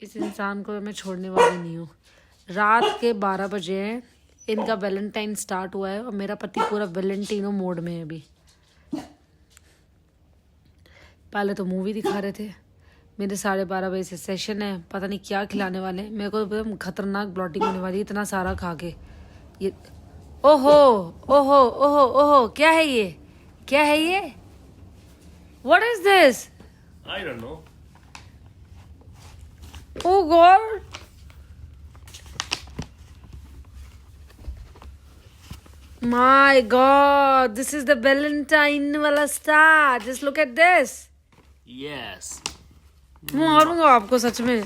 इस इंसान को मैं छोड़ने वाली नहीं हूँ। रात के 12 बजे हैं, इनका वैलेंटाइन स्टार्ट हुआ है और मेरा पति पूरा वैलेंटिनो मोड में है अभी। पहले तो मूवी दिखा रहे थे, मेरे 12:30 बजे से सेशन है, पता नहीं क्या खिलाने वाले हैं। मेरे को एकदम खतरनाक ब्लॉटिंग होने वाली है इतना सारा खा के। ये ओहो ओहो ओहो ओहो, क्या है ये, क्या है ये, what is this? I don't know. Oh God! My God! This is the Valentine वाला star. Just look at this. Yes. मारूंगा आपको सच में।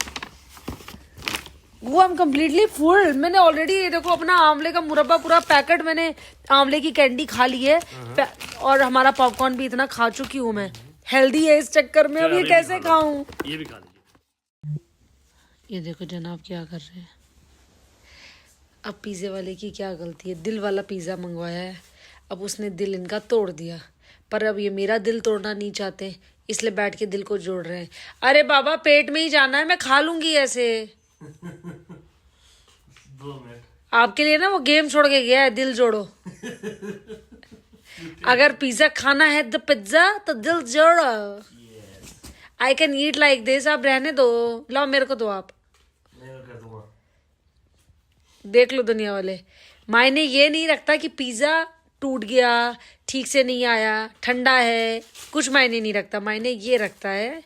वो I'm completely full. मैंने ऑलरेडी देखो अपना आंवले का मुरब्बा पूरा पैकेट, मैंने आंवले की कैंडी खा ली है और हमारा पॉपकॉर्न भी इतना खा चुकी हूँ मैं। हेल्दी है इस चक्कर में, अब ये कैसे खाऊं? ये भी खा लीजिए। ये देखो जनाब क्या कर रहे हैं। अब पिज़्ज़े वाले की क्या गलती है, दिल वाला पिज़्ज़ा मंगवाया है, अब उसने दिल इनका तोड़ दिया। पर अब ये मेरा दिल तोड़ना नहीं चाहते, इसलिए बैठ के दिल को जोड़ रहे हैं। अरे बाबा पेट में ही जाना है, मैं खा लूंगी ऐसे। 2 मिनट। आपके लिए ना वो गेम छोड़ के गया है, दिल जोड़ो। अगर पिज़्ज़ा खाना है द पिज़्ज़ा तो दिल जोड़ो। I can eat like this, आप रहने दो, लाओ मेरे को दो आप। कर दूंगा। देख लो दुनिया वाले, मायने ये नहीं रखता कि पिज़्ज़ा टूट गया, ठीक से नहीं आया, ठंडा है, कुछ मायने नहीं रखता। मायने ये रखता है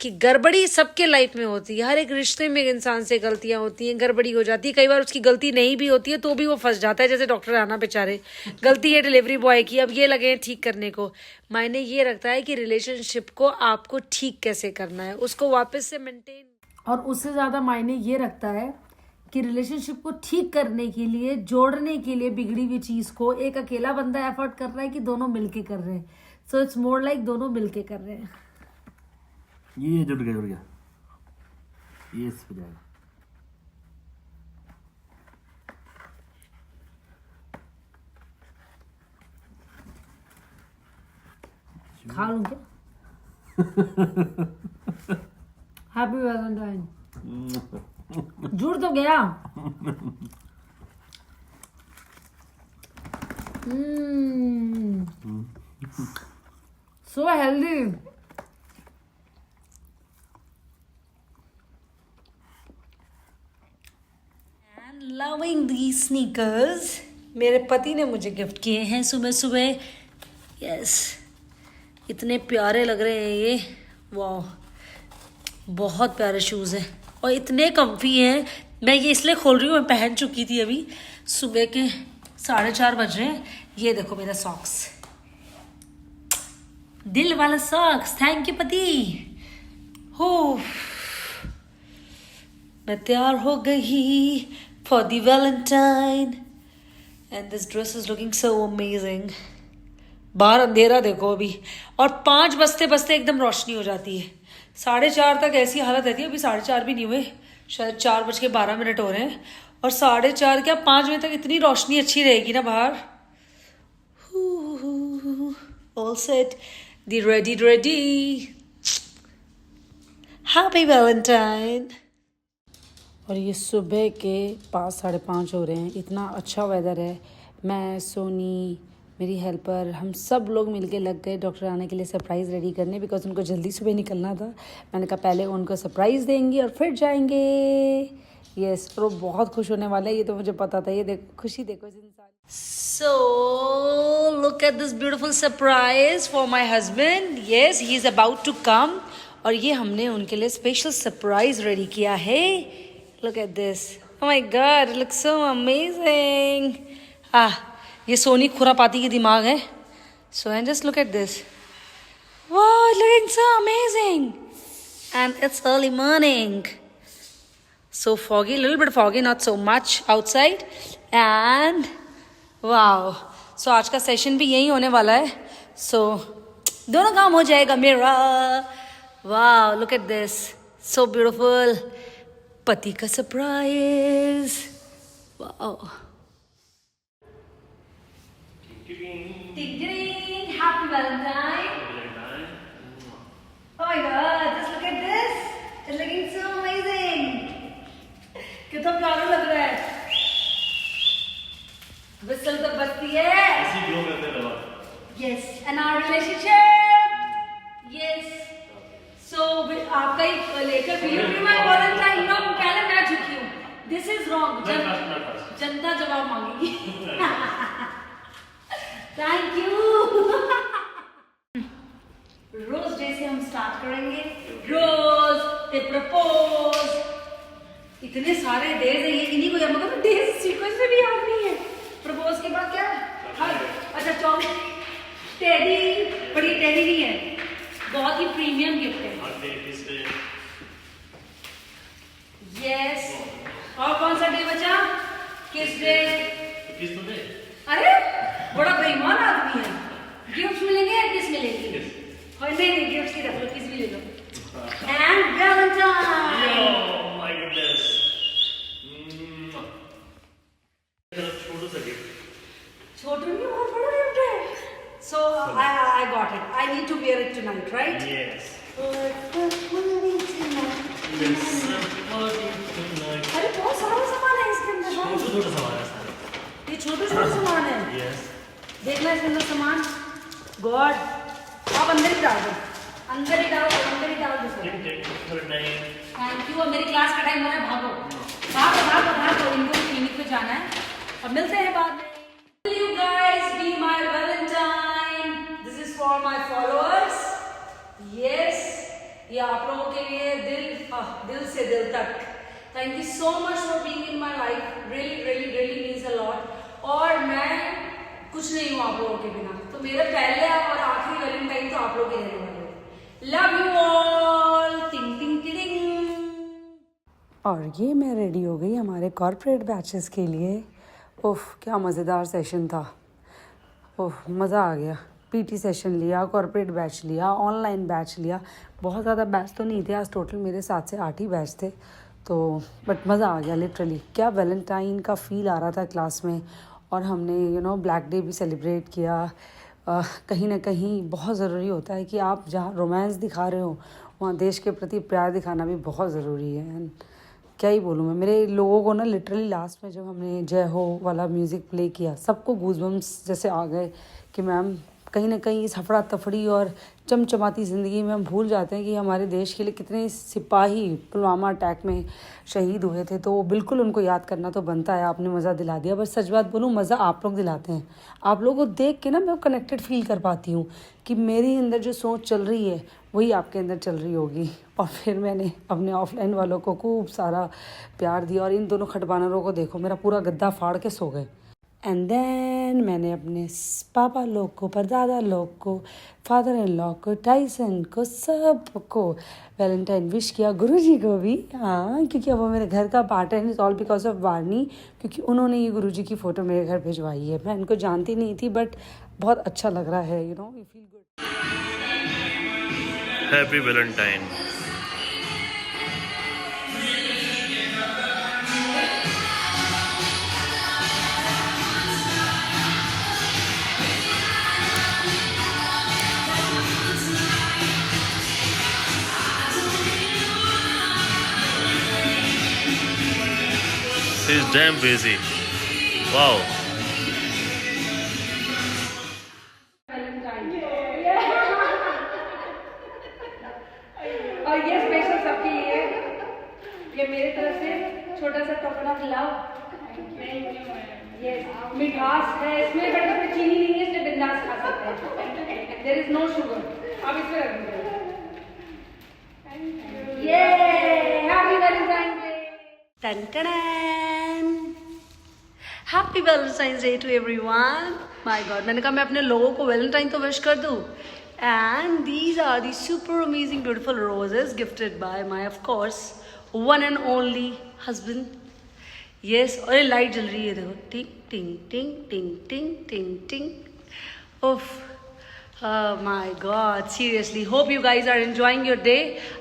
कि गड़बड़ी सबके लाइफ में होती है, हर एक रिश्ते में इंसान से गलतियां होती हैं, गड़बड़ी हो जाती है। कई बार उसकी गलती नहीं भी होती है तो भी वो फंस जाता है, जैसे डॉक्टर आना बेचारे, गलती है डिलीवरी बॉय की, अब ये लगे हैं ठीक करने को। मायने ये रखता है कि रिलेशनशिप को आपको ठीक कैसे करना है, उसको वापस से मेंटेन, और उससे ज़्यादा मायने ये रखता है कि रिलेशनशिप को ठीक करने के लिए, जोड़ने के लिए बिगड़ी हुई चीज़ को एक अकेला बंदा एफर्ट कर रहा है कि दोनों मिलके कर रहे हैं। सो इट्स मोर लाइक दोनों मिलके कर रहे हैं। ये जुड़ गया। ये इस पे जाएगा। खा लूं क्या? Happy Valentine. जुड़ तो गया। So healthy. And loving the sneakers, मेरे पति ने मुझे गिफ्ट किए हैं सुबह सुबह। यस, इतने प्यारे लग रहे हैं ये, वाह, बहुत प्यारे शूज़ हैं और इतने कम्फी हैं। मैं ये इसलिए खोल रही हूँ, मैं पहन चुकी थी अभी। सुबह के 4:30 बज रहे हैं। ये देखो मेरा सॉक्स, दिल वाला सॉक्स, थैंक यू पति। हो, मैं तैयार हो गई for the Valentine and this dress is looking so amazing. बाहर अंधेरा देखो अभी, और 5 बजते बजते एकदम रोशनी हो जाती है। 4:30 तक ऐसी हालत रहती है, अभी 4:30 भी नहीं हुए, शायद 4:12 हो रहे हैं, और 4:30 क्या 5 बजे तक इतनी रोशनी अच्छी रहेगी ना बाहर। ऑल सेट, दी रेडी। Happy Valentine. और ये सुबह के 5-5:30 हो रहे हैं, इतना अच्छा वेदर है। मैं, सोनी, मेरी हेल्पर, हम सब लोग मिलके लग गए डॉक्टर आने के लिए सरप्राइज़ रेडी करने, बिकॉज उनको जल्दी सुबह निकलना था। मैंने कहा पहले उनको सरप्राइज़ देंगे और फिर जाएंगे। यस, और वो बहुत खुश होने वाला है, ये तो मुझे पता था। ये देखो खुशी, देखो इस इंसान। So look at this beautiful surprise for my husband. Yes, he is about to come, और ये हमने उनके लिए स्पेशल सरप्राइज रेडी किया है। Look at this, oh my God, it looks so amazing. ये सोनी खुरापाती की दिमाग है। So and just look at this, वाह, looking so amazing, and it's early morning, so foggy, little bit foggy, not so much outside, and wow, so आज का session भी यही होने वाला है। so दोनों काम हो जाएगा मेरा। wow, look at this, so beautiful, पति का surprise. wow, ding, happy Valentine. Oh my god, just look at this, it's looking so amazing. Relationship. Yes, so आपका ही लेकर माय वैलेंटाइन। नो, पहले मैं झुकी हूँ। This is wrong. जनता जवाब मांगेगी। Thank you. रोज डे से हम स्टार्ट करेंगे। रोज पे प्रपोज। इतने सारे डेज है ये, इन्हीं को मगर डेज सीक्वेंस में भी याद नहीं है। प्रपोज के बाद क्या? अच्छा, चॉकलेट, टेडी। बड़ी टेडी नहीं है, बहुत ही प्रीमियम गिफ्ट है। यस, और कौन सा डे बचा? किस डे? अरे बड़ा बेईमान आदमी है। गिफ्ट मिलेंगे या किस मिलेगी? नहीं, गिफ्ट की रख लो, किस भी ले लो। And Valentine. छोटू नहीं, बहुत बड़ा गिफ्ट है। So I got it. I need to wear it tonight, right? Yes. अरे बहुत सारा सामान है इसके अंदर। छोटा सामान है सारा। ये छोटा सामान है। Yes. देखना इसके अंदर सामान। गॉड, आप अंदर ही डाल दो, अंदर ही डाल दो। Thank you. और मेरी क्लास का टाइम हो रहा है, भागो। इनको क्लिनिक पे जाना है। अब मिलते हैं बाद में। You guys be my Valentine. This is for my followers. Yes, ये आप लोगों के लिए दिल से दिल तक। Thank you so much for being in my life. Really means a lot. और मैं कुछ नहीं हूँ आप लोगों के बिना। तो मेरा पहले और आखिरी वैलेंटाइन तो आप लोग ही रहने वाले हो। Love you all. टिंग टिंग टिंग। और ये मैं रेडी हो गई हमारे कॉर्पोरेट बैचेस के लिए। ओह, क्या मज़ेदार सेशन था। ओह, मज़ा आ गया। पीटी सेशन लिया, कॉर्पोरेट बैच लिया, ऑनलाइन बैच लिया। बहुत ज़्यादा बैच तो नहीं थे, आज टोटल मेरे 7 से 8 ही बैच थे। तो बट मज़ा आ गया लिटरली। क्या वैलेंटाइन का फील आ रहा था क्लास में। और हमने ब्लैक डे भी सेलिब्रेट किया। कहीं ना कहीं बहुत ज़रूरी होता है कि आप जहाँ रोमांस दिखा रहे हो वहाँ देश के प्रति प्यार दिखाना भी बहुत ज़रूरी है। एंड क्या ही बोलूँ मैं, मेरे लोगों को ना लिटरली लास्ट में जब हमने जय हो वाला म्यूज़िक प्ले किया, सबको गूज़बम्स जैसे आ गए कि मैम कहीं ना कहीं इस हफड़ा तफड़ी और चमचमाती ज़िंदगी में हम भूल जाते हैं कि हमारे देश के लिए कितने सिपाही पुलवामा अटैक में शहीद हुए थे। तो बिल्कुल उनको याद करना तो बनता है। आपने मज़ा दिला दिया। बस सच बात बोलूँ, मज़ा आप लोग दिलाते हैं। आप लोगों को देख के ना मैं कनेक्टेड फील कर पाती हूँ कि मेरी अंदर जो सोच चल रही है वही आपके अंदर चल रही होगी। और फिर मैंने अपने ऑफलाइन वालों को खूब सारा प्यार दिया। और इन दोनों खटबानरों को देखो, मेरा पूरा गद्दा फाड़ के सो गए। एंड देन मैंने अपने पापा लोग को, परदादा लोग को, फादर इन लॉ को, टाइसन को, सबको वैलेंटाइन विश किया। गुरुजी को भी, हाँ, क्योंकि अब वो मेरे घर का पार्ट है। इट्स ऑल बिकॉज ऑफ वार्नी, क्योंकि उन्होंने ये गुरुजी की फ़ोटो मेरे घर भिजवाई है। मैं इनको जानती नहीं थी बट बहुत अच्छा लग रहा है। We feel good. Happy Valentine. He's damn busy. Wow. और ये स्पेशल सबके लिए, ये मेरे तरफ से छोटा सा टोकन ऑफ लव। ये मिठास है इसमें, बट इसमें चीनी नहीं है, इसलिए बिंदास खा सकते हैं। There is no sugar. अब इसमें रख दीजिए। ये हैप्पी वैलेंटाइन डे। टन happy Valentine's day to everyone. My God, मैंने कहा मैं अपने लोगों को वैलेंटाइन तो विश कर दूं। And these are the super amazing beautiful roses gifted by my of course one and only husband. Yes, और ये लाइट जल रही है, देखो, टिंग टिंग टिंग टिंग टिंग टिंग टिंग। ओफ, my God, seriously hope you guys are enjoying your day.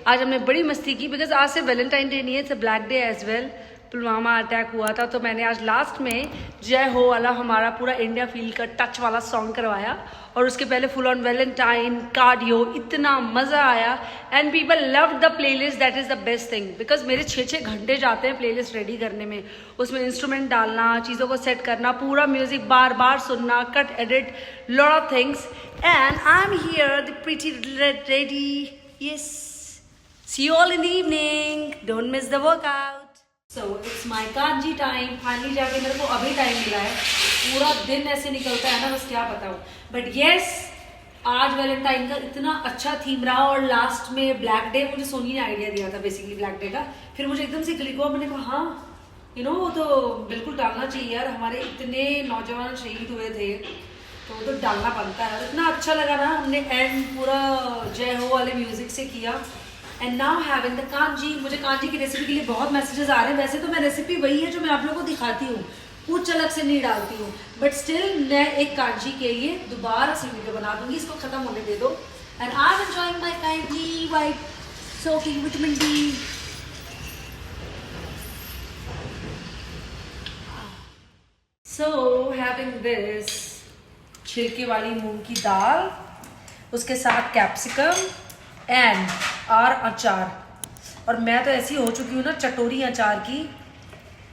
आज हमने बड़ी मस्ती की बिकॉज आज से वैलेंटाइन डे नहीं है, it's a black day as well. Pulwama attack हुआ था, तो मैंने आज लास्ट में जय हो वाला हमारा पूरा इंडिया फील का टच वाला सॉन्ग करवाया, और उसके पहले फुल ऑन वैलेंटाइन कार्डियो, इतना मज़ा आया and people love the playlist. That is the best thing, because मेरे 6-6 घंटे जाते हैं प्लेलिस्ट रेडी करने में, उसमें इंस्ट्रूमेंट डालना, चीज़ों को सेट करना, पूरा म्यूजिक बार बार सुनना, cut edit, lot of things, and I am here the pretty ready. Yes, see you all in the evening, don't miss the workout. So it's my kanji time, finally जाके मेरे को अभी टाइम मिला है, पूरा दिन ऐसे निकलता है ना, बस क्या बताऊँ। बट यस, आज वैलेंटाइन का इतना अच्छा थीम रहा, और लास्ट में ब्लैक डे, मुझे सोनी ने आइडिया दिया था बेसिकली ब्लैक डे का, फिर मुझे एकदम से क्लिक हुआ, मैंने कहा हाँ यू नो वो तो बिल्कुल डालना चाहिए यार, हमारे इतने नौजवान शहीद हुए थे तो वो तो डालना बनता है। इतना अच्छा लगा ना, हमने एंड पूरा जय हो वाले म्यूजिक से किया। And now having the kanji. मुझे कांजी की रेसिपी के लिए बहुत मैसेजेस आ रहे हैं, वैसे तो मैं रेसिपी वही है जो मैं आप लोगों को दिखाती हूँ, कुछ अलग से नहीं डालती हूँ, बट स्टिल मैं एक कांजी के लिए दोबारा से वीडियो बना दूंगी, इसको खत्म होने दे दो। And I am enjoying my kanji white soaking vitamin D. So having this छिलके वाली मूंग की दाल, उसके साथ कैप्सिकम एंड और अचार। और मैं तो ऐसी हो चुकी हूँ ना चटोरी अचार की,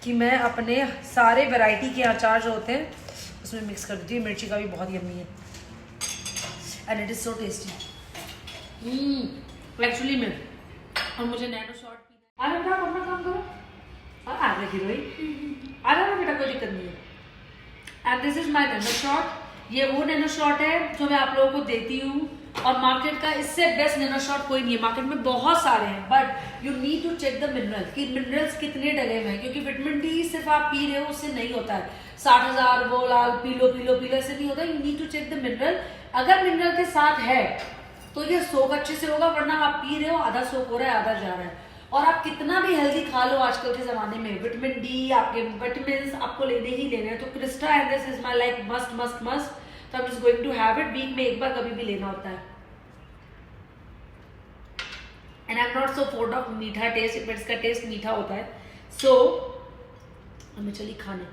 कि मैं अपने सारे वैरायटी के अचार जो होते हैं उसमें मिक्स कर देती हूँ। मिर्ची का भी बहुत यम्मी है and it is so tasty actually में। और मुझे नैनो शॉट पीना है। बेटा अपना काम करो, आ रहा हीरोइन, आ रहा ना बेटा, कोई दिक्कत नहीं है। And this is my nano shot. ये वो नैनो शॉट है जो मैं आप लोगों को देती हूँ, और मार्केट का इससे बेस्ट नैनो शॉट कोई नहीं है। मार्केट में बहुत सारे हैं, but you need to check the mineral कि मिनरल्स कितने डले हुए हैं, क्योंकि विटामिन डी सिर्फ आप पी रहे हो उससे नहीं होता है। 60,000 वो लाल पीलो पीलो पीलो ऐसे नहीं होता। You need to check the mineral, अगर मिनरल के साथ है तो ये सोख अच्छे से होगा, वरना आप पी रहे हो आधा सोख हो रहा है आधा जा रहा है। और आप कितना भी हेल्दी खा लो आजकल के जमाने में, विटामिन डी आपके विटामिन आपको लेने ही लेने हैं। तो Krista and this is my like must must must, तो I am just going to have it. Week में एक बार कभी भी लेना होता है। And I am not so fond of मीठा टेस्ट, बट इसका टेस्ट मीठा होता है। सो हमें चली खाने।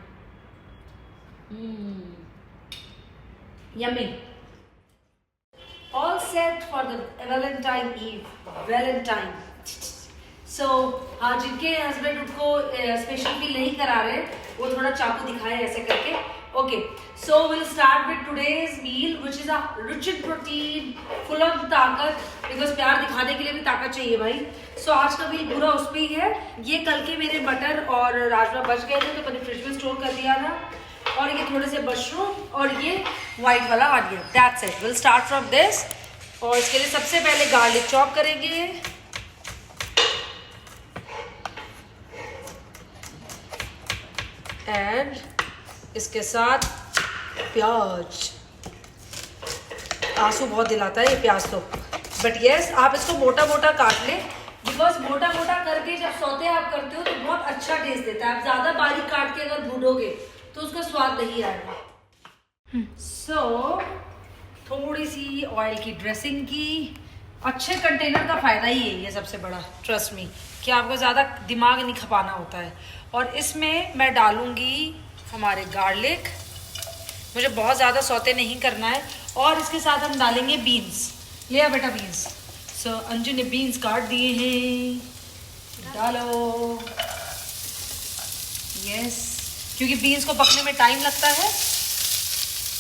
Yummy. All set for the Valentine Eve. Valentine. So हाँ, जिनके हस्बैंड उनको स्पेशल फील नहीं करा रहे, वो थोड़ा चाकू दिखाए ऐसे करके। Okay, so we'll start with today's meal, which is a rich in protein, full of ताकत, because प्यार दिखाने के लिए भी ताकत चाहिए भाई। So आज का मील पूरा उस पे ही है। ये कल के मेरे मटर और राजमा बच गए थे, तो मैंने फ्रिज में स्टोर कर दिया था, और ये थोड़े से मशरूम और ये वाइट वाला onion. That's it. Will start from this. और इसके लिए सबसे पहले गार्लिक चॉप करेंगे, एंड इसके साथ प्याज। आंसू बहुत दिलाता है ये प्याज तो, बट यस आप इसको मोटा मोटा काट लें, बिकॉज मोटा मोटा करके जब सौते आप करते हो तो बहुत अच्छा टेस्ट देता है। आप ज़्यादा बारीक काट के अगर भूनोगे तो उसका स्वाद नहीं आएगा। सो थोड़ी सी ऑयल की ड्रेसिंग की। अच्छे कंटेनर का फ़ायदा ही है ये सबसे बड़ा, ट्रस्ट मी, कि आपको ज़्यादा दिमाग नहीं खपाना होता है। और इसमें मैं डालूँगी हमारे गार्लिक, मुझे बहुत ज़्यादा सौते नहीं करना है। और इसके साथ हम डालेंगे बीन्स। लिया बेटा बीन्स। सो अंजू ने बीन्स काट दिए हैं, डालो। यस, क्योंकि बीन्स को पकने में टाइम लगता है,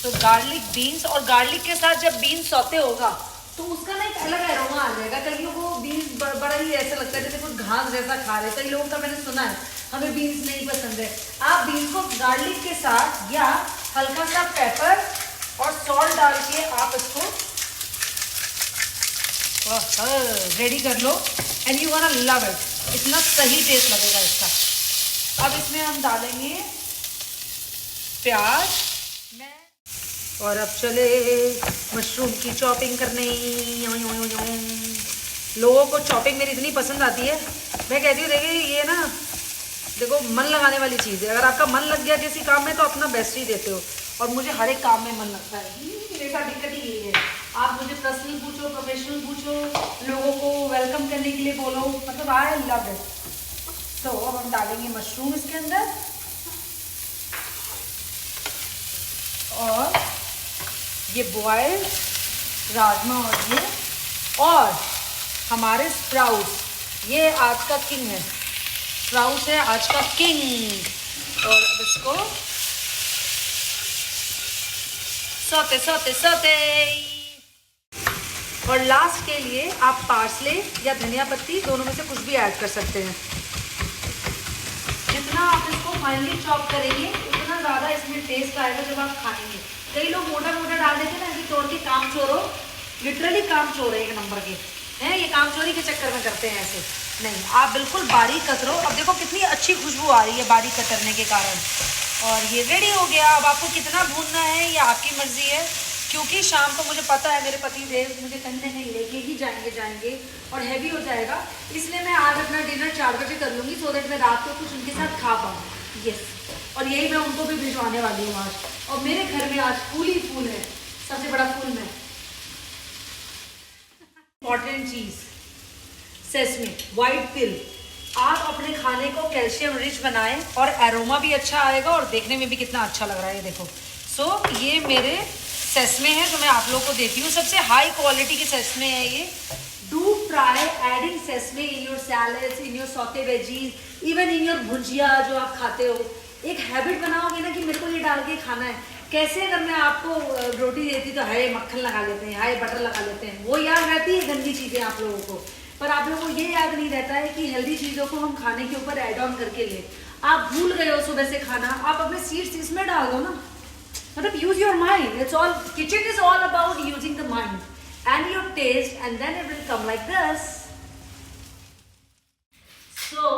तो गार्लिक बीन्स, और गार्लिक के साथ जब बीन्स सौते होगा तो उसका ना एक अलग एरोमा आ जाएगा। कई लोगों को बीन्स बड़ा ही ऐसा लगता है जैसे कुछ घास जैसा खा रहे हैं। कई लोगों का मैंने सुना है हमें बीन्स नहीं पसंद है। आप बीन्स को गार्लिक के साथ या हल्का सा पेपर और सॉल्ट डाल के आप इसको रेडी कर लो, and you want to love it. इतना सही टेस्ट लगेगा इसका। अब इसमें हम डालेंगे प्याज और अब चले मशरूम की चॉपिंग करने। लोगों को चॉपिंग मेरी इतनी पसंद आती है, मैं कहती हूँ देखिए ये ना देखो मन लगाने वाली चीज़ है। अगर आपका मन लग गया किसी काम में तो अपना बेस्ट ही देते हो, और मुझे हर एक काम में मन लगता है। मेरे साथ दिक्कत ही यही है। आप मुझे पर्सनल पूछो, प्रोफेशनल पूछो, लोगों को वेलकम करने के लिए बोलो, मतलब आई लव इट। तो अब हम डालेंगे मशरूम इसके अंदर और ये बॉइल्ड राजमा और हमारे स्प्राउट्स, ये आज का किंग है, स्प्राउट्स है आज का किंग। और अब इसको सौते सौते सौते। और लास्ट के लिए आप पार्सले या धनिया पत्ती दोनों में से कुछ भी ऐड कर सकते हैं। जितना आप इसको फाइनली चॉप करेंगे उतना ज़्यादा इसमें टेस्ट आएगा जब आप खाएंगे। कई लोग मोटा मोटा डाल देते हैं ना, ऐसे तोड़ के काम चोरो, लिटरली काम चोर है एक नंबर के हैं, ये काम चोरी के चक्कर में करते हैं ऐसे। नहीं, आप बिल्कुल बारीक कतरो। अब देखो कितनी अच्छी खुशबू आ रही है बारीक कतरने के कारण। और ये रेडी हो गया। अब आपको कितना भूनना है ये आपकी मर्जी है, क्योंकि शाम को मुझे पता है मेरे पति देव मुझे कहीं ना कहीं लेके ही जाएंगे और हैवी हो जाएगा, इसलिए मैं आज अपना डिनर 4 बजे कर लूँगी, सो दैट मैं रात को कुछ उनके साथ खा पाऊँ। यस, और यही मैं उनको भी भिजवाने वाली हूँ आज। और मेरे घर में आज फूल ही फूल है, सबसे बड़ा फूल मैं। इम्पॉर्टेंट चीज़, सेसमी, वाइट तिल। आप अपने खाने को कैल्शियम रिच बनाएं और एरोमा भी अच्छा आएगा और देखने में भी कितना अच्छा लग रहा है, ये देखो। सो ये मेरे सेसमे है जो मैं आप लोगों को देती हूँ, सबसे हाई क्वालिटी के सेसमे है ये। Do try adding sesame in your salads, in your saute veggies, even in your bhujia जो आप खाते हो। एक हैबिट बनाओगे ना कि मेरे को ये डाल के खाना है। कैसे अगर मैं आपको रोटी देती तो हाय मक्खन लगा लेते हैं, हाय बटर लगा लेते हैं, वो याद रहती है गंदी चीज़ें आप लोगों को, पर आप लोगों को ये याद नहीं रहता है कि हेल्दी चीज़ों को हम खाने के ऊपर ऐड ऑन करके ले। आप भूल गए हो सुबह से खाना, आप अपने सीड्स इसमें डाल दो ना। मतलब use your mind, it's all, kitchen is all about using the mind and your taste, and then it will come like this. So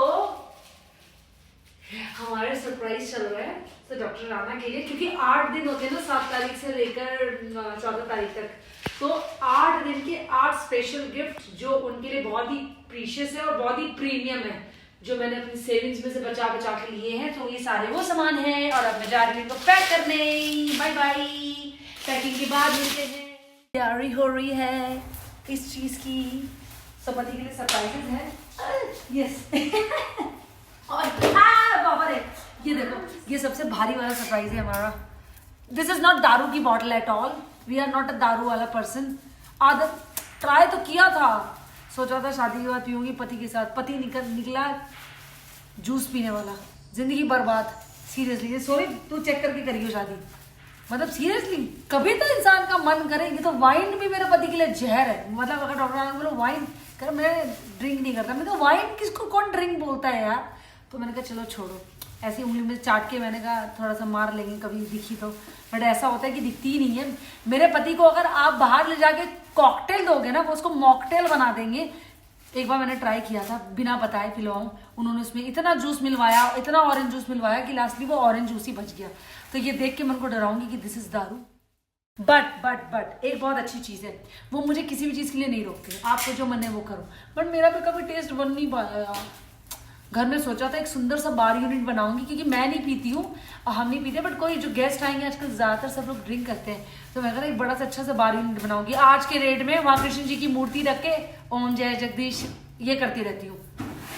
हमारे सरप्राइज चल रहा है तो डॉक्टर राणा के लिए, क्योंकि 8 दिन होते हैं ना 7 तारीख से लेकर 14 तारीख तक, तो 8 दिन के 8 स्पेशल गिफ्ट जो उनके लिए बहुत ही प्रीशियस है और बहुत ही प्रीमियम है, जो मैंने अपनी सेविंग्स में से बचा के लिए हैं। तो ये सारे वो सामान हैं और अब मैं जा रही हूँ इनको पैक करने। बाय बाय, पैकिंग के बाद मिलते हैं। तैयारी हो रही है इस चीज की, पति के लिए सरप्राइजेस है। यस और बाबा रे, ये देखो, ये सबसे भारी वाला सरप्राइज है हमारा। दिस इज नॉट दारू की bottle at all, we are not a दारू वाला पर्सन। आदत ट्राई तो किया था, सोचा था शादी के बाद पीऊंगी पति के साथ, पति निकला जूस पीने वाला, जिंदगी बर्बाद। सीरियसली सॉरी, तू चेक करके करियो शादी, मतलब सीरियसली कभी तो इंसान का मन करेगी। तो वाइन भी मेरे पति के लिए जहर है। मतलब अगर डॉक्टर बोलो वाइन कर, मैं ड्रिंक नहीं करता। मैं तो वाइन किसको कौन ड्रिंक बोलता है यार। तो मैंने कहा चलो छोड़ो, ऐसी उंगली में चाट के मैंने कहा थोड़ा सा मार लेंगे कभी दिखी तो, बट ऐसा होता है कि दिखती ही नहीं है। मेरे पति को अगर आप बाहर ले जाके कॉकटेल दोगे ना, वो उसको मॉकटेल बना देंगे। एक बार मैंने ट्राई किया था, बिना बताए पिलवाऊं, उन्होंने उसमें इतना जूस मिलवाया, इतना ऑरेंज जूस मिलवाया कि लास्टली वो ऑरेंज जूस ही बच गया। तो ये देख के मन को डराऊंगी कि दिस इज दारू। बट एक बहुत अच्छी चीज़ है, वो मुझे किसी भी चीज़ के लिए नहीं रोकते। आपको जो मन है वो करो, बट मेरा भी कभी टेस्ट बन नहीं पाया यार। घर में सोचा था एक सुंदर सा बार यूनिट बनाऊंगी, क्योंकि मैं नहीं पीती हूँ और हम नहीं पीते, बट कोई जो गेस्ट आएंगे आजकल ज़्यादातर सब लोग ड्रिंक करते हैं, तो मैं एक बड़ा सा अच्छा सा बार यूनिट बनाऊंगी आज के रेट में। वहाँ कृष्ण जी की मूर्ति रख के ओम जय जगदीश ये करती रहती हूँ।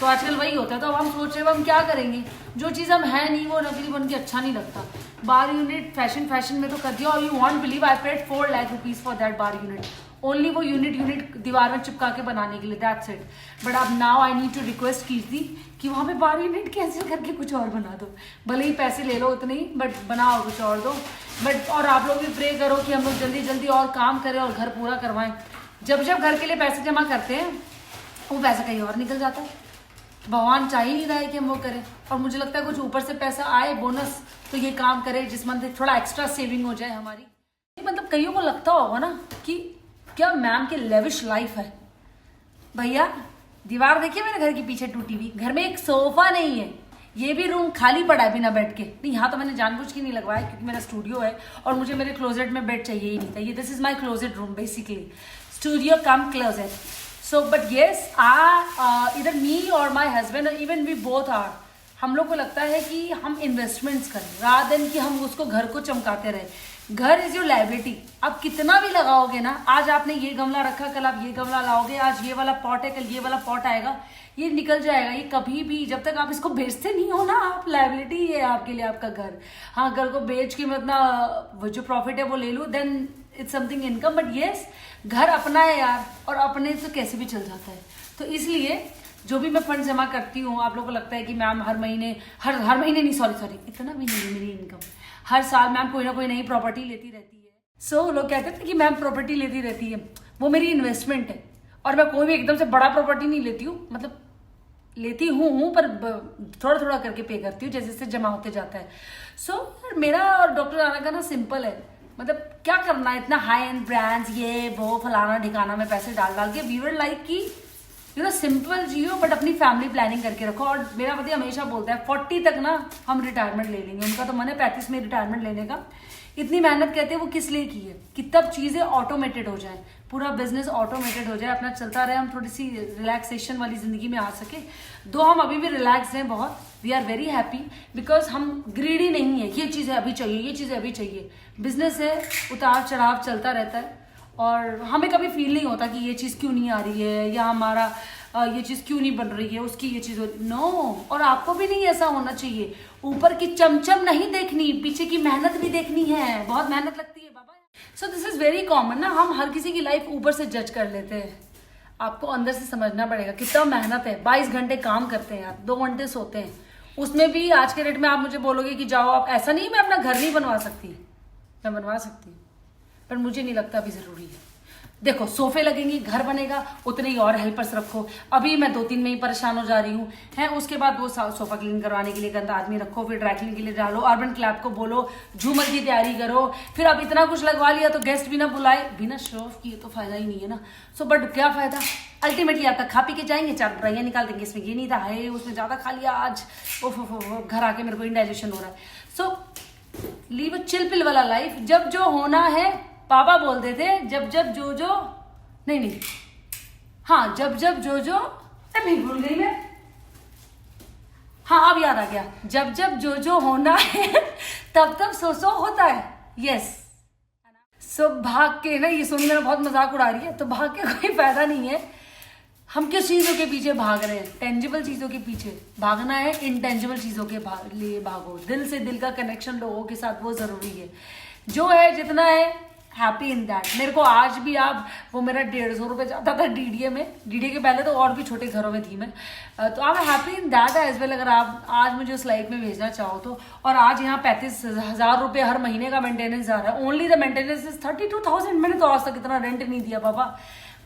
तो आजकल वही होता है। तो अब हम सोच रहे हैं हम क्या करेंगे, जो चीज़ हम है नहीं वो नकली बन के अच्छा नहीं लगता। बार यूनिट फैशन में तो कर दिया, और you won't believe I paid 4 lakh rupees for that bar unit, only वो यूनिट दीवार में चिपका के बनाने के लिए, दैट्स इट। बट अब now I need to request Kirti कि वहाँ पे बार यूनिट कैंसिल करके कुछ और बना दो, भले ही पैसे ले लो उतने ही, बट बनाओ कुछ और दो। बट और आप लोग भी प्रे करो कि हम लोग जल्दी जल्दी और काम करें और घर पूरा करवाएं। जब घर के लिए पैसे जमा करते हैं वो पैसा कहीं और निकल जाता है। भगवान चाह ही नहीं रहा है कि हम वो करें, और मुझे लगता है कुछ ऊपर से पैसा आए बोनस तो ये काम करे, जिस मंथ थोड़ा एक्स्ट्रा सेविंग हो जाए हमारी। मतलब कईयों को लगता होगा ना कि क्या मैम की लेविश लाइफ है। भैया दीवार देखिए मेरे घर के पीछे टूटी हुई, घर में एक सोफा नहीं है, ये भी रूम खाली पड़ा है बिना बेड के। नहीं, यहाँ तो मैंने जानबूझ के नहीं लगवाया क्योंकि मेरा स्टूडियो है और मुझे मेरे क्लोजेट में बेड चाहिए ही नहीं था। ये this is my closet room basically, studio cum closet. So but yes, इधर मी और my husband, even we both are, हम लोग को लगता है कि हम इन्वेस्टमेंट्स करें रादर देन कि हम उसको घर को चमकाते रहे। घर इज योर लाइबिलिटी। आप कितना भी लगाओगे ना, आज आपने ये गमला रखा, कल आप ये गमला लाओगे, आज ये वाला पॉट है, कल ये वाला पॉट आएगा, ये निकल जाएगा। ये कभी भी, जब तक आप इसको बेचते नहीं हो ना, आप लाइबिलिटी है आपके लिए आपका घर। हाँ, घर को बेच के मैं अपना वो जो प्रॉफिट है वो ले लूँ, then it's something income, but yes घर अपना है यार, और अपने से कैसे भी चल जाता है। तो इसलिए जो भी मैं फंड जमा करती हूँ, आप लोगों को लगता है कि मैम हर महीने हर महीने नहीं, सॉरी इतना भी नहीं है मेरी इनकम, हर साल मैम कोई ना कोई नई प्रॉपर्टी लेती रहती है। सो लोग कहते थे कि मैम प्रॉपर्टी लेती रहती है, वो मेरी इन्वेस्टमेंट है। और मैं कोई भी एकदम से बड़ा प्रॉपर्टी नहीं लेती हूँ, मतलब लेती हूँ पर थोड़ा थोड़ा करके पे करती हूँ, जैसे जैसे जमा होते जाता है। सो मेरा और डॉक्टर राणा का ना सिंपल है, मतलब क्या करना है इतना हाई एंड ब्रांड्स ये वो फलाना ठिकाना में पैसे डाल डाल के। वी वर लाइक कि सिंपल जियो, बट अपनी फैमिली प्लानिंग करके रखो। और मेरा पति हमेशा बोलता है 40 तक ना हम रिटायरमेंट ले लेंगे। उनका तो मन है 35 में रिटायरमेंट लेने का। इतनी मेहनत कहते हैं वो किस लिए की है कि तब चीज़ें ऑटोमेटेड हो जाए, पूरा बिजनेस ऑटोमेटेड हो जाए, अपना चलता रहे, हम थोड़ी सी रिलैक्सेशन वाली जिंदगी में आ सके। दो हम अभी भी रिलैक्स हैं बहुत, we are very happy because हम ग्रीडी नहीं है, ये चीज़ें अभी चाहिए, ये चीज़ें अभी चाहिए। बिजनेस है, उतार चढ़ाव चलता रहता है, और हमें कभी फील नहीं होता कि ये चीज़ क्यों नहीं आ रही है, या हमारा ये चीज़ क्यों नहीं बन रही है, उसकी ये चीज़ नो। और आपको भी नहीं ऐसा होना चाहिए। ऊपर की चमचम नहीं देखनी, पीछे की मेहनत भी देखनी है, बहुत मेहनत लगती है बाबा। So this is very common ना, हम हर किसी की लाइफ ऊपर से जज कर लेते हैं। आपको अंदर से समझना पड़ेगा कितना मेहनत है। 22 घंटे काम करते हैं आप, 2 घंटे सोते हैं, उसमें भी आज के रेट में आप मुझे बोलोगे कि जाओ आप, ऐसा नहीं मैं अपना घर नहीं बनवा सकती, मैं बनवा सकती हूँ, पर मुझे नहीं लगता अभी ज़रूरी है। देखो सोफे लगेंगे, घर बनेगा, उतने ही और हेल्पर्स रखो। अभी मैं 2-3 में ही परेशान हो जा रही हूँ, है उसके बाद वो सोफा क्लीन करवाने के लिए गंदा आदमी रखो, फिर ड्राई क्लीन के लिए डालो, अर्बन क्लैब को बोलो, झूमर की तैयारी करो, फिर अब इतना कुछ लगवा लिया तो गेस्ट भी ना बुलाए, बिना शो ऑफ किए तो फायदा ही नहीं है ना। सो बट क्या फायदा, अल्टीमेटली आपका खा पी के जाएंगे, 4 बुराइयाँ निकाल देंगे, इसमें ये नहीं था, है उसमें ज़्यादा खा लिया आज, ओफ घर आके मेरे को इंडाइजेशन हो रहा है। So leave a chill pill वाला लाइफ। जब जो होना है, पापा बोलते थे जब जब जो नहीं हाँ जब जब जो अरे भूल गई मैं, हाँ अब याद आ गया, जब जब जो होना है तब तब सो होता है। यस सो भाग के ना, ये सोनी मेरा बहुत मजाक उड़ा रही है, तो भाग के कोई फायदा नहीं है। हम किस चीज़ों के पीछे भाग रहे हैं? टेंजिबल चीज़ों के पीछे भागना है, इनटेंजिबल चीज़ों के लिए भागो। दिल से दिल का कनेक्शन लोगों के साथ वो ज़रूरी है। जो है जितना है हैप्पी इन दैट। मेरे को आज भी आप, वो मेरा 150 रुपये जाता था डीडीए में, डीडीए के पहले तो और भी छोटे घरों में थी मैं, तो आप happy in that as well अगर आप आज मुझे उस लाइफ में भेजना चाहो तो। और आज यहाँ 35,000 रुपये हर महीने का मेंटेनेंस आ रहा है। Only the maintenance is 32,000। मैंने तो आज तक इतना रेंट नहीं दिया बाबा,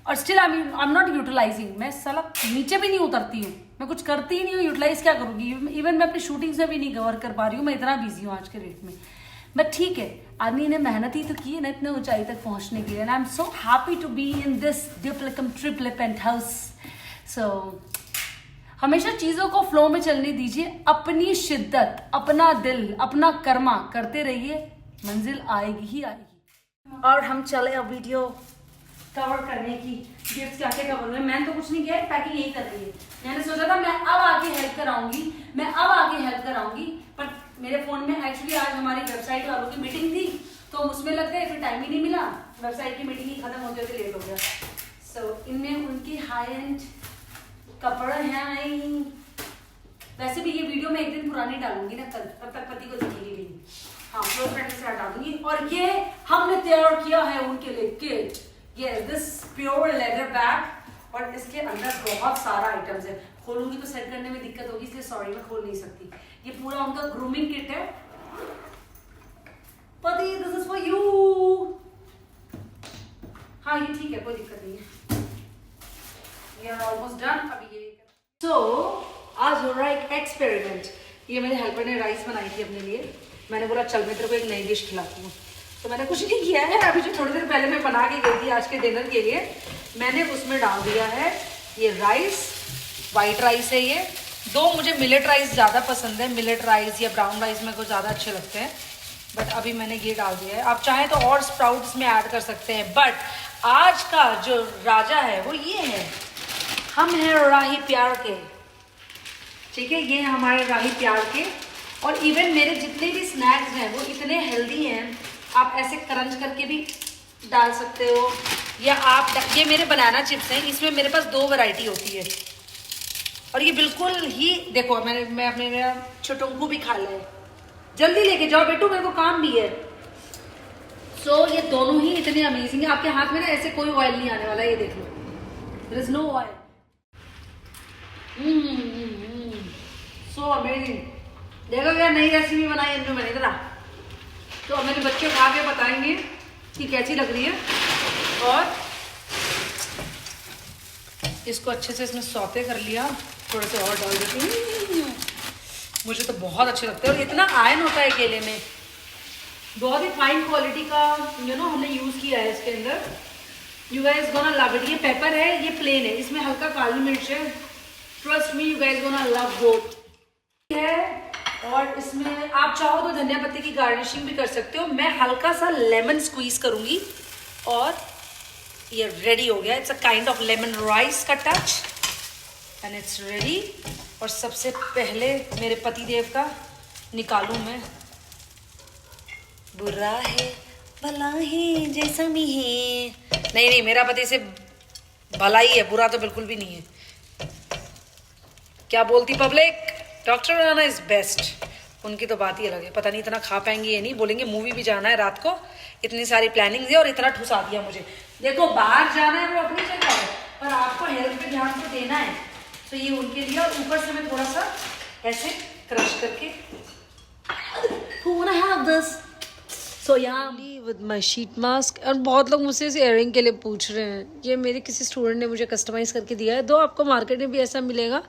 और still I am not utilising. मैं साला नीचे भी नहीं उतरती हूँ, मैं कुछ करती ही नहीं हूँ, यूटिलाइज क्या करूँगी? इवन मैं अपनी शूटिंग से भी नहीं कवर कर पा रही हूँ, मैं इतना बिजी हूँ आज के डेट में। बट ठीक है, आदमी ने मेहनत ही तो की है ना इतने ऊंचाई तक पहुंचने के लिए। And I am so happy to be in this Duplicum triple paint house. So हमेशा चीज़ों को फ्लो में चलने दीजिए, अपनी शिद्दत, अपना दिल, अपना कर्मा करते रहिए, मंजिल आएगी ही आएगी। और हम चले अब वीडियो कवर करने की। गिफ्ट क्या क्या कवर हुए, मैंने तो कुछ नहीं किया है, पैकिंग यही कर रही है। मैंने सोचा था मैं अब आगे हेल्प कराऊंगी, पर मेरे फोन में एक्चुअली आज हमारी वेबसाइट वालों की मीटिंग थी, तो उसमें लग गए, फिर टाइम ही नहीं मिला, वेबसाइट की मीटिंग ही खत्म होते होते लेट हो गया। सो इनमें उनकी हाई एंड कपड़े हैं। वैसे भी ये वीडियो मैं एक दिन पुरानी डालूंगी ना कल, तब तक पति को दिखेगी भी नहीं। हाँ क्लोज फ्रेंड से हटा दूंगी। और ये हमने तैयार किया है उनके लिए किट, ये दिस प्योर लेदर बैग, और इसके अंदर बहुत सारा आइटम्स है। खोलूंगी तो सेट करने में दिक्कत होगी, इसलिए सॉरी मैं खोल नहीं सकती। ये पूरा उनका ग्रूमिंग किट है। पति दिस इज फॉर यू। हाँ ये ठीक है, कोई दिक्कत नहीं है। We are almost done. अभी ये आज हो रहा है एक एक्सपेरिमेंट। ये मेरे हेल्पर ने राइस बनाई थी अपने लिए, मैंने बोला चल मैं तेरे को एक नई डिश खिलाती हूँ। तो मैंने कुछ नहीं किया है, अभी जो थोड़ी देर पहले मैं बना के गई थी आज के डिनर के लिए, मैंने उसमें डाल दिया है ये राइस, वाइट राइस है ये। दो मुझे मिलेट राइस ज़्यादा पसंद है, मिलेट राइस या ब्राउन राइस मेरे को ज़्यादा अच्छे लगते हैं, बट अभी मैंने ये डाल दिया है। आप चाहें तो और स्प्राउट्स में ऐड कर सकते हैं, बट आज का जो राजा है वो ये है, हम हैं राही प्यार के, ठीक है, ये हमारे राही प्यार के। और इवन मेरे जितने भी स्नैक्स हैं वो इतने हेल्दी हैं आप ऐसे क्रंच करके भी डाल सकते हो, या आप ये मेरे बनाना चिप्स हैं, इसमें मेरे पास 2 वैरायटी होती है और ये बिल्कुल ही देखो मैं अपने मेरा छोटोंकू भी खा ले, जल्दी लेके जाओ बेटू मेरे को काम भी है। सो ये दोनों ही इतने अमेजिंग है, आपके हाथ में ना ऐसे कोई ऑयल नहीं आने वाला, ये देख लो, there is no oil. So amazing. देखो क्या नई रेसिपी बनाई इन्होंने मैंने इतना, तो अब मेरे बच्चे खा के बताएंगे कि कैसी लग रही है। और इसको अच्छे से इसमें सौते कर लिया, थोड़े से और डाल देती हूँ, मुझे तो बहुत अच्छे लगते हैं और इतना आयरन होता है केले में, बहुत ही फाइन क्वालिटी का हमने यूज़ किया है इसके अंदर। You guys gonna love it. ये पेपर है, ये प्लेन है, इसमें हल्का काली मिर्च है, trust me you guys gonna love both है। और इसमें आप चाहो तो धनिया पत्ती की गार्निशिंग भी कर सकते हो, मैं हल्का सा लेमन स्क्वीज करूंगी और ये रेडी हो गया। It's a kind of lemon rice का टच एंड इट्स रेडी। और सबसे पहले मेरे पति देव का निकालूं मैं, बुरा है भला है जैसा भी है, नहीं मेरा पति से भला ही है, बुरा तो बिल्कुल भी नहीं है। क्या बोलती public, doctor Rana is best. उनकी तो बात ही अलग है, पता नहीं इतना खा पाएंगे ये नहीं, बोलेंगे मूवी भी जाना है रात को, इतनी सारी प्लानिंग है और इतना ठुसा दिया मुझे। देखो बाहर जाना है वो अपनी जगह है, पर आपको हेल्थ पे ध्यान तो देना है, तो ये उनके लिए। और ऊपर से मैं थोड़ा सा ऐसे क्रश करके who wanna have this? So yeah, with my sheet mask। और बहुत लोग मुझसे इस इयररिंग के लिए पूछ रहे हैं, ये मेरे किसी स्टूडेंट ने मुझे कस्टमाइज़ करके दिया है, दो आपको मार्केट में भी ऐसा मिलेगा,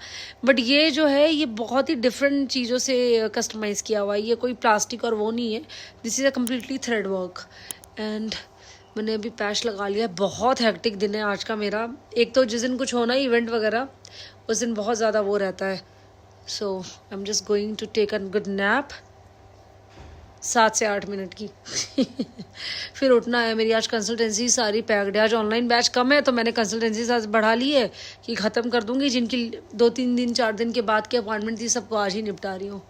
बट ये जो है ये बहुत ही डिफरेंट चीज़ों से कस्टमाइज़ किया हुआ है, ये कोई प्लास्टिक और वो नहीं है, this is a completely thread work. And मैंने अभी पैच लगा लिया। बहुत हेक्टिक दिन है आज का मेरा, एक तो जिस दिन कुछ होना इवेंट वगैरह उस दिन बहुत ज़्यादा वो रहता है। So I am just going to take a good nap 7 से 8 मिनट की फिर उठना है। मेरी आज कंसल्टेंसी सारी पैक्ड है, आज ऑनलाइन बैच कम है तो मैंने कंसल्टेंसी आज बढ़ा ली है कि ख़त्म कर दूंगी, जिनकी 2-3 दिन 4 दिन के बाद की अपॉइंटमेंट थी सबको आज ही निपटा रही हूँ।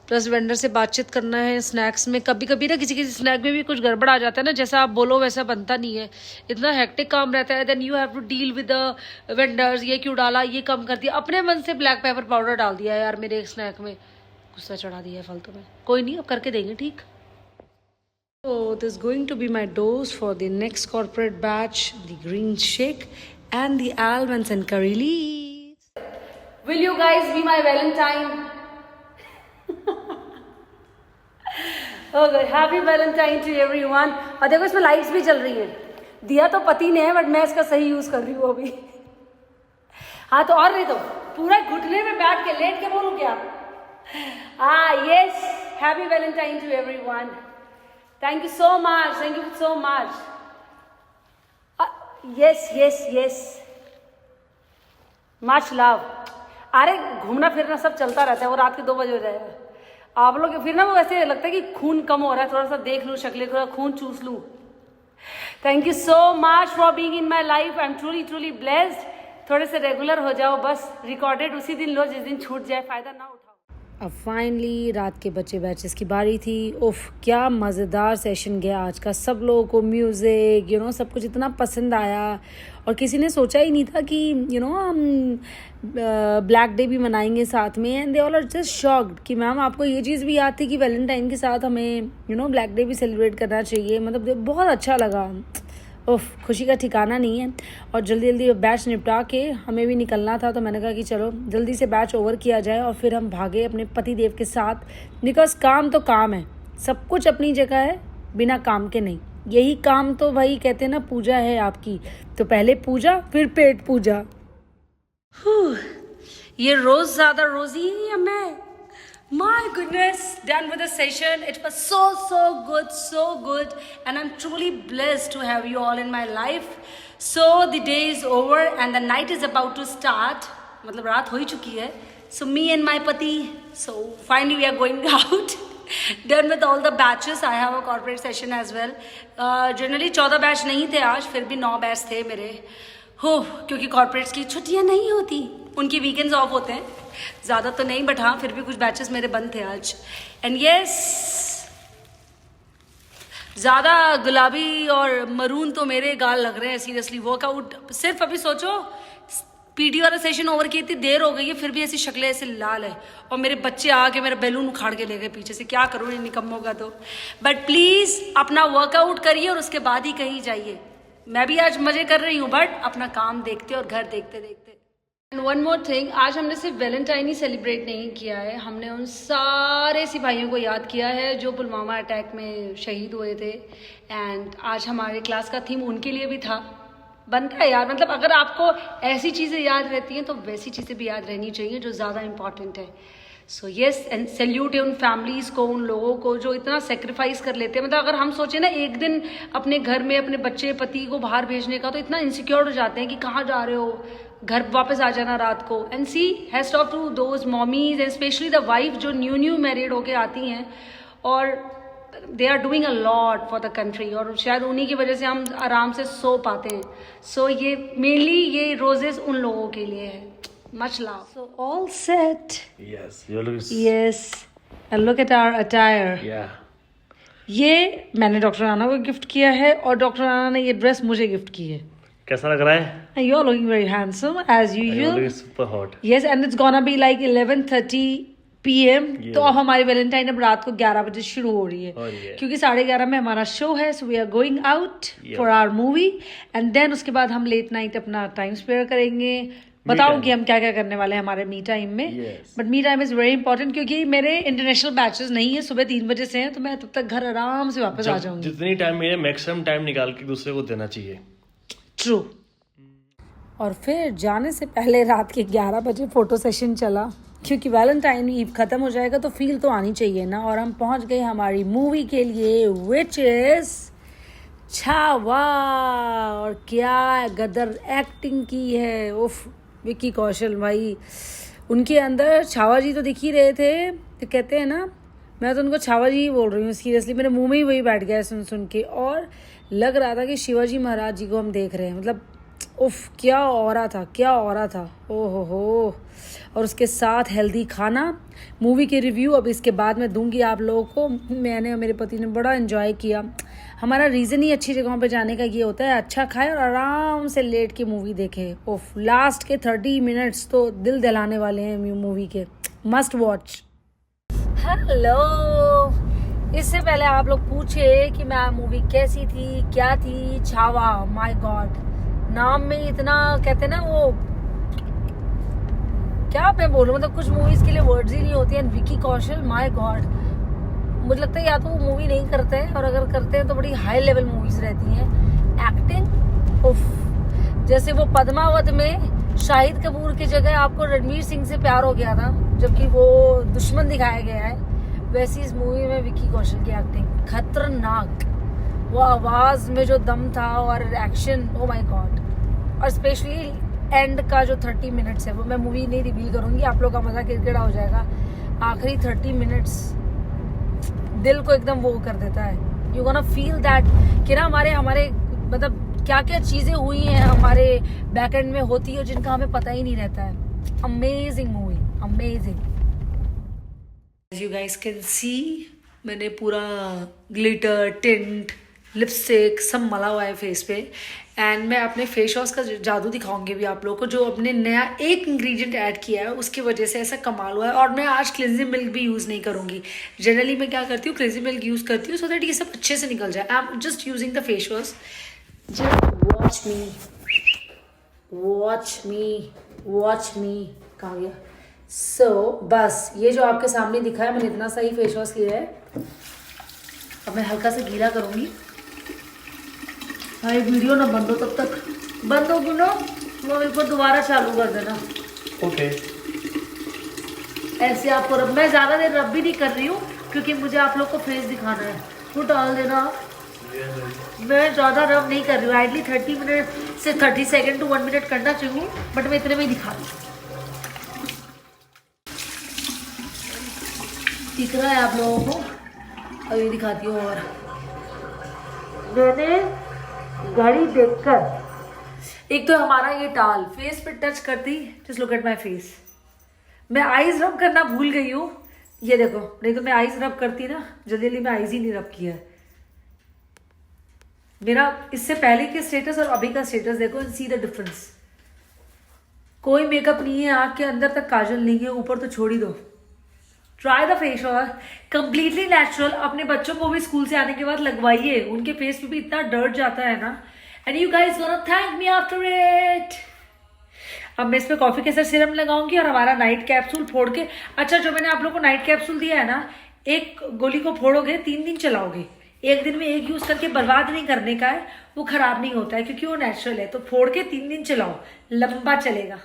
प्लस वेंडर से बातचीत करना है। स्नैक्स में कभी कभी ना किसी स्नैक में भी कुछ गड़बड़ आ जाता है ना, जैसा आप बोलो वैसा बनता नहीं है, इतना हेक्टिक काम रहता है। Then you have to deal with the vendors, ये क्यों डाला, ये कम कर दिया, अपने मन से ब्लैक पेपर पाउडर डाल दिया यार मेरे एक स्नैक में, गुस्सा चढ़ा दिया है फालतू में। कोई नहीं, अब करके देंगे ठीक। So this is going to be my dose for the next corporate batch, the green shake and the almonds and curry leaves. Will you guys be my Valentine? Okay, happy Valentine to everyone. और देखो इसमें lights भी चल रही हैं, दिया तो पति ने है बट मैं इसका सही यूज कर रही हूँ अभी। हाँ तो और नहीं तो पूरा घुटने में बैठ के लेट के बोलूँ क्या? Yes, happy Valentine to everyone. Thank you so much. Thank you so much. Yes. Much love. अरे घूमना फिरना सब चलता रहता है, वो रात के 2 बजे हो जाएगा। आप लोग फिर ना वो ऐसे लगता है कि खून कम हो रहा है, थोड़ा सा देख लूँ शक्लें, थोड़ा खून चूस लूँ। Thank you so much for being in my life. I am truly blessed. थोड़े से रेगुलर हो जाओ बस, रिकॉर्डेड उसी दिन लो जिस दिन छूट जाए, फ़ायदा ना उठाओ। अब फाइनली रात के बच्चे बैचेस की बारी थी। उफ क्या मज़ेदार सेशन गया आज का, सब लोगों को म्यूज़िक सब कुछ इतना पसंद आया। और किसी ने सोचा ही नहीं था कि हम ब्लैक डे भी मनाएंगे साथ में। And they all are just shocked कि मैम आपको ये चीज़ भी याद थी कि वैलेंटाइन के साथ हमें ब्लैक डे भी सेलिब्रेट करना चाहिए। मतलब बहुत अच्छा लगा। उफ खुशी का ठिकाना नहीं है। और जल्दी बैच निपटा के हमें भी निकलना था, तो मैंने कहा कि चलो जल्दी से बैच ओवर किया जाए और फिर हम भागे अपने पति देव के साथ। बिकॉज काम तो काम है, सब कुछ अपनी जगह है, बिना काम के नहीं। यही काम तो भाई कहते हैं ना पूजा है आपकी, तो पहले पूजा फिर पेट पूजा। ये रोज़ ज़्यादा रोज़ी है मैं। My goodness, done with the session. It was so good, and I'm truly blessed to have you all in my life. So the day is over and the night is about to start. मतलब रात हो ही चुकी है. So me and my pati, so finally we are going out. Done with all the batches. I have a corporate session as well. Generally 14 batch नहीं थे आज, फिर भी 9 बैच थे मेरे। क्योंकि कॉर्पोरेट्स की छुट्टियां नहीं होती, उनके वीकेंड्स ऑफ होते हैं, ज़्यादा तो नहीं बट हाँ फिर भी कुछ बैचेस मेरे बंद थे आज। एंड यस ज़्यादा गुलाबी और मरून तो मेरे गाल लग रहे हैं सीरियसली। वर्कआउट सिर्फ अभी सोचो पीटी वाला सेशन ओवर की इतनी देर हो गई है, फिर भी ऐसी शक्लें ऐसे लाल है, और मेरे बच्चे आके मेरा बैलून उखाड़ के ले गए पीछे से। क्या करूँ इन निकम्मों का तो। बट प्लीज़ अपना वर्कआउट करिए और उसके बाद ही कहीं जाइए। मैं भी आज मज़े कर रही हूँ, बट अपना काम देखते और घर देखते देखते। एंड वन मोर थिंग, आज हमने सिर्फ वैलेंटाइन ही सेलिब्रेट नहीं किया है, हमने उन सारे सिपाहियों को याद किया है जो पुलवामा अटैक में शहीद हुए थे। एंड आज हमारे क्लास का थीम उनके लिए भी था। बनता है यार, मतलब अगर आपको ऐसी चीज़ें याद रहती हैं तो वैसी चीज़ें भी याद रहनी चाहिए जो ज़्यादा इंपॉर्टेंट है। सो येस, एंड सैल्यूट है उन फैमिलीज़ को, उन लोगों को जो इतना सेक्रीफाइस कर लेते हैं। मतलब अगर हम सोचें ना एक दिन अपने घर में अपने बच्चे पति को बाहर भेजने का, तो इतना इनसिक्योर हो जाते हैं कि कहाँ जा रहे हो, घर वापस आ जाना रात को। And see hats off to those mommies and specially the wife जो न्यू मैरिड होके आती हैं और they are doing a lot for the country, और शायद उन्हीं की वजह से हम आराम से सो पाते हैं। सो ये मेनली ये रोजेस उन लोगों के लिए है। Much love. So all set. Yes, you look. Yes, and look at our attire. Yeah. ये मैंने डॉक्टर राना को गिफ्ट किया है और डॉक्टर राना ने ये ड्रेस मुझे गिफ्ट की है। कैसा लग रहा है? You are looking very handsome as You're usual. looking super hot. Yes, and it's gonna be like 11:30 PM। तो अब हमारी वैलेंटाइन अब रात को 11 बजे शुरू हो रही है, क्योंकि 11:30 में हमारा शो है। So we are going out for our movie and then उसके बाद हम लेट नाइट अपना टाइम स्पेयर करेंगे। बताऊंगी हम क्या क्या करने वाले हैं हमारे मी टाइम में। But me time is very important, क्योंकि मेरे इंटरनेशनल बैचेस नहीं है, सुबह 3 बजे से हैं, तो मैं तब तक घर आराम से वापस आ जाऊंगी। जितनी टाइम मिले मैक्सिमम टाइम निकाल के दूसरे को देना चाहिए। ट्रू। और फिर जाने से पहले रात के 11 बजे फोटो सेशन चला, क्योंकि वैलेंटाइन ईव खत्म हो जाएगा तो फील तो आनी चाहिए ना। और हम पहुंच गए हमारी मूवी के लिए, विच इज छावा। और क्या गदर एक्टिंग की है, उफ। विक्की कौशल भाई, उनके अंदर छावा जी तो दिख ही रहे थे। तो कहते हैं ना, मैं तो उनको छावा जी ही बोल रही हूँ सीरियसली, मेरे मुंह में ही वही बैठ गया सुन सुन के। और लग रहा था कि शिवाजी महाराज जी को हम देख रहे हैं। मतलब उफ, क्या ऑरा था, क्या ऑरा था, ओहो हो। और उसके साथ हेल्दी खाना। मूवी के रिव्यू अब इसके बाद में दूंगी आप लोगों को। मैंने और मेरे पति ने बड़ा एंजॉय किया। हमारा रीज़न ही अच्छी जगहों पे जाने का ये होता है, अच्छा खाए और आराम से लेट के मूवी देखे। उफ, लास्ट के 30 मिनट्स तो दिल दहलाने वाले हैं मूवी के, मस्ट वॉच। हेलो, इससे पहले आप लोग पूछे कि मैं मूवी कैसी थी, क्या थी। छावा, माय गॉड, नाम में इतना कहते हैं ना वो, क्या मैं बोलूं, मतलब कुछ मूवीज के लिए वर्ड्स ही नहीं होती हैं। विकी कौशल, माय गॉड, मुझे लगता है या तो वो मूवी नहीं करते हैं, और अगर करते हैं तो बड़ी हाई लेवल मूवीज रहती हैं। एक्टिंग उफ, जैसे वो पद्मावत में शाहिद कपूर की जगह आपको रणवीर सिंह से प्यार हो गया था, जबकि वो दुश्मन दिखाया गया है, वैसी इस मूवी में विकी कौशल की एक्टिंग खतरनाक। वो आवाज में जो दम था और एक्शन, ओ माय गॉड। और स्पेशली एंड का जो 30 मिनट्स है, वो मैं मूवी नहीं रिवील करूंगी, आप लोग का मजा किरकिरा हो जाएगा। आखिरी 30 मिनट्स दिल को एकदम वो कर देता है। यू गोना फील दैट कि ना हमारे मतलब क्या क्या चीजें हुई हैं हमारे बैक एंड में होती है जिनका हमें पता ही नहीं रहता है। Amazing movie, amazing. As you guys can see, मैंने पूरा ग्लिटर, टिंट, लिपस्टिक सब मला हुआ है फेस पे। एंड मैं अपने फेस वॉश का जादू दिखाऊंगी भी आप लोगों को, जो अपने नया एक इंग्रेडिएंट ऐड किया है उसकी वजह से ऐसा कमाल हुआ है। और मैं आज क्लिनजिंग मिल्क भी यूज़ नहीं करूंगी। जनरली मैं क्या करती हूँ, क्लिनजिंग मिल्क यूज़ करती हूँ सो दैट ये सब अच्छे से निकल जाए। आई am just using the face wash. Just watch me, watch me, watch मी। कहाँ गया? बस ये जो आपके सामने दिखा है, मैंने इतना सा ही फेस वॉश लिया है। अब मैं हल्का से गीला करूँगी। भाई वीडियो ना बंद हो तब तक, बंद होगी ना वो मेरे को दोबारा चालू कर देना। ओके। ऐसे आपको रब, मैं ज़्यादा देर रब भी नहीं कर रही हूँ क्योंकि मुझे आप लोग को फेस दिखाना है। तो डाल देना, मैं ज़्यादा रब नहीं कर रही हूँ। आइडली 30 मिनट से 30 सेकेंड टू 1 मिनट करना चाहिए, बट मैं इतने में ही दिखा रही हूँ। दिख रहा है आप लोगों को? अभी दिखाती हूँ। और मैंने गाड़ी देखकर एक तो हमारा ये टाल फेस पे टच करती, just look at my face. मैं आईज रब करना भूल गई हूँ, ये देखो। नहीं तो मैं आईज रब करती ना, जल्दी जल्दी मैं आईज ही नहीं रब किया। मेरा इससे पहले के स्टेटस और अभी का स्टेटस देखो एंड सी द डिफरेंस। कोई मेकअप नहीं है, आँख के अंदर तक काजल नहीं है, ऊपर तो छोड़ ही दो। Try the face wash, completely natural. अपने बच्चों को भी स्कूल से आने के बाद लगवाइए, उनके फेस पे भी इतना डर्ट जाता है ना। And you guys gonna thank me after it. अब मैं इस पे कॉफी केसर सीरम लगाऊंगी और हमारा नाइट कैप्सूल फोड़ के, अच्छा जो मैंने आप लोगों को नाइट कैप्सूल दिया है ना, एक गोली को फोड़ोगे 3 दिन चलाओगे, एक दिन में एक यूज करके बर्बाद नहीं करने का है, वो खराब नहीं होता है क्योंकि वो नेचुरल है। तो फोड़ के 3 दिन चलाओ, लंबा चलेगा।